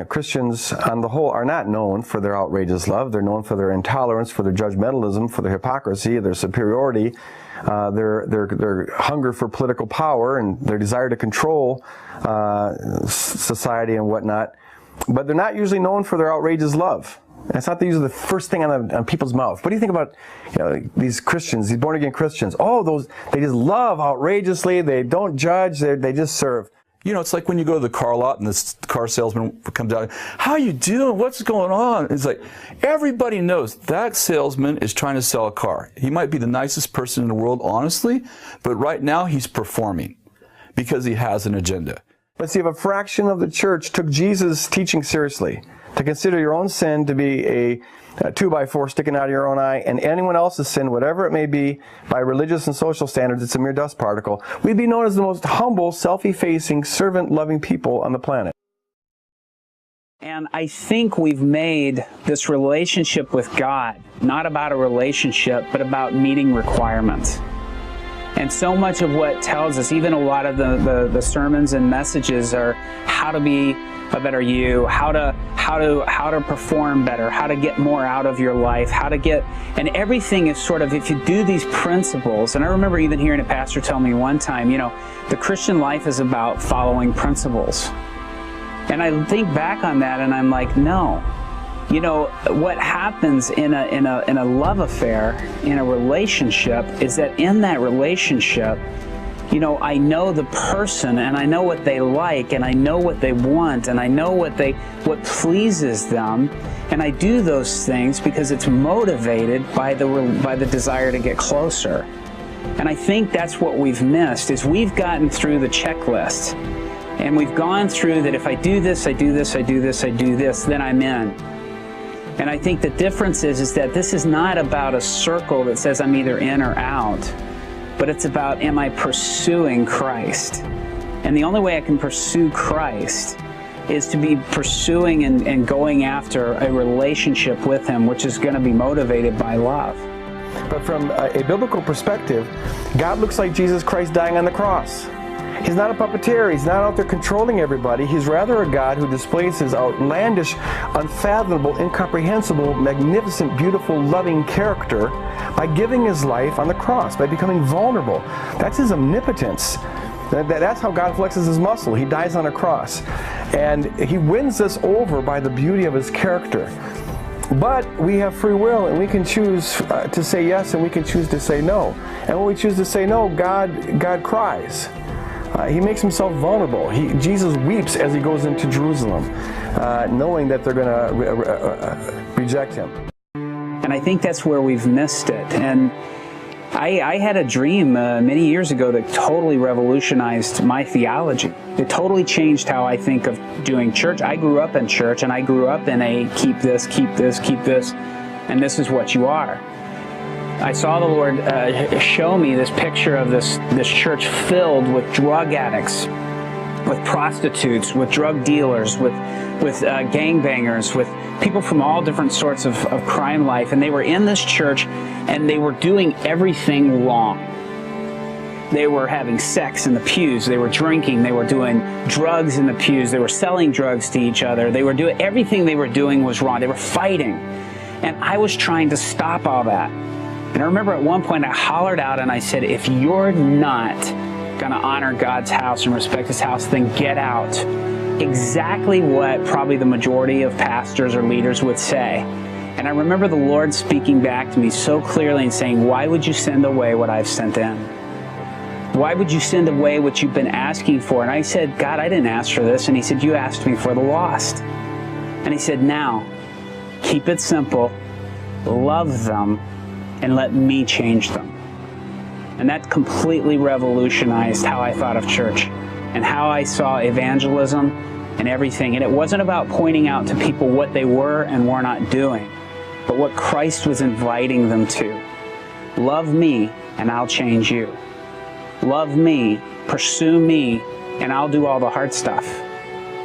Christians on the whole are not known for their outrageous love. They're known for their intolerance, for their judgmentalism, for their hypocrisy, their superiority, their hunger for political power, and their desire to control society and whatnot. But they're not usually known for their outrageous love. And it's not usually the first thing on people's mouth. What do you think about these Christians, these born-again Christians? Oh, they just love outrageously. They don't judge. They just serve. It's like when you go to the car lot and this car salesman comes out, how you doing? What's going on? It's like, everybody knows that salesman is trying to sell a car. He might be the nicest person in the world, honestly, but right now he's performing because he has an agenda. But see, if a fraction of the church took Jesus' teaching seriously, to consider your own sin to be a 2x4 sticking out of your own eye, and anyone else's sin, whatever it may be, by religious and social standards, it's a mere dust particle, we'd be known as the most humble, self-effacing, servant-loving people on the planet. And I think we've made this relationship with God not about a relationship, but about meeting requirements. And so much of what tells us, even a lot of the sermons and messages, are how to be a better you, how to perform better, how to get more out of your life, and everything is sort of, if you do these principles, and I remember even hearing a pastor tell me one time, the Christian life is about following principles. And I think back on that and I'm like, no. What happens in a love affair, in a relationship, is that in that relationship, I know the person, and I know what they like, and I know what they want, and I know what pleases them, and I do those things because it's motivated by the desire to get closer. And I think that's what we've missed, is we've gotten through the checklist, and we've gone through that if I do this, I do this, I do this, I do this, then I'm in. And I think the difference is that this is not about a circle that says I'm either in or out, but it's about, am I pursuing Christ? And the only way I can pursue Christ is to be pursuing and going after a relationship with Him, which is going to be motivated by love. But from a biblical perspective, God looks like Jesus Christ dying on the cross. He's not a puppeteer. He's not out there controlling everybody. He's rather a God who displays His outlandish, unfathomable, incomprehensible, magnificent, beautiful, loving character by giving His life on the cross, by becoming vulnerable. That's His omnipotence. That's how God flexes His muscle. He dies on a cross. And He wins us over by the beauty of His character. But we have free will, and we can choose to say yes, and we can choose to say no. And when we choose to say no, God cries. He makes Himself vulnerable. Jesus weeps as He goes into Jerusalem, knowing that they're going to reject Him. And I think that's where we've missed it. And I had a dream many years ago that totally revolutionized my theology. It totally changed how I think of doing church. I grew up in church, and I grew up in a keep this, keep this, keep this, and this is what you are. I saw the Lord show me this picture of this church filled with drug addicts, with prostitutes, with drug dealers, with gangbangers, with people from all different sorts of crime life. And they were in this church, and they were doing everything wrong. They were having sex in the pews. They were drinking. They were doing drugs in the pews. They were selling drugs to each other. They were doing everything they were doing was wrong. They were fighting. And I was trying to stop all that. And I remember at one point I hollered out and I said, if you're not going to honor God's house and respect His house, then get out. Exactly what probably the majority of pastors or leaders would say. And I remember the Lord speaking back to me so clearly and saying, why would you send away what I've sent in? Why would you send away what you've been asking for? And I said, God, I didn't ask for this. And He said, you asked me for the lost. And He said, now, keep it simple, love them, and let me change them. And that completely revolutionized how I thought of church and how I saw evangelism and everything. And it wasn't about pointing out to people what they were and were not doing, but what Christ was inviting them to. Love me, and I'll change you. Love me, pursue me, and I'll do all the hard stuff.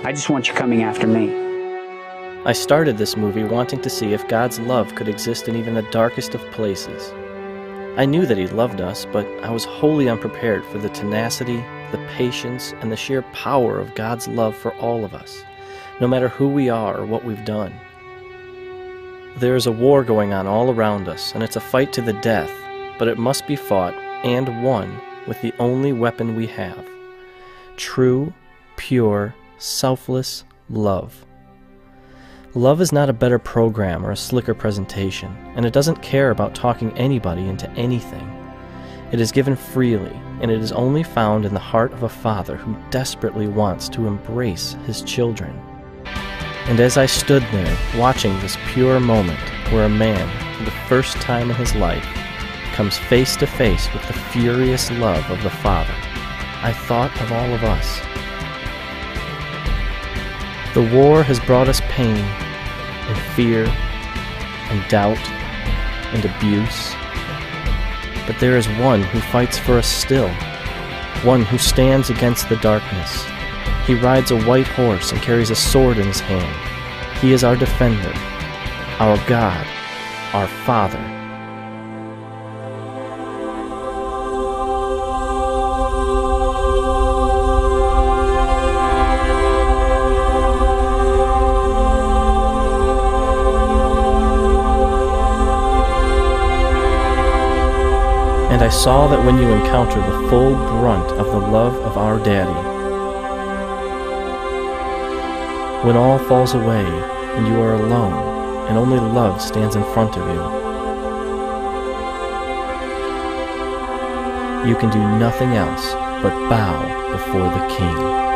I just want you coming after me. I started this movie wanting to see if God's love could exist in even the darkest of places. I knew that He loved us, but I was wholly unprepared for the tenacity, the patience, and the sheer power of God's love for all of us. no matter who we are or what we've done. There is a war going on all around us, and it's a fight to the death, but it must be fought and won with the only weapon we have: true, pure, selfless love. Love is not a better program or a slicker presentation, and it doesn't care about talking anybody into anything. It is given freely, and it is only found in the heart of a father who desperately wants to embrace his children. And as I stood there, watching this pure moment where a man, for the first time in his life, comes face to face with the furious love of the Father, I thought of all of us. The war has brought us pain, and fear, and doubt, and abuse. But there is one who fights for us still, one who stands against the darkness. He rides a white horse and carries a sword in his hand. He is our defender, our God, our Father. And I saw that when you encounter the full brunt of the love of our Daddy, when all falls away and you are alone and only love stands in front of you, you can do nothing else but bow before the King.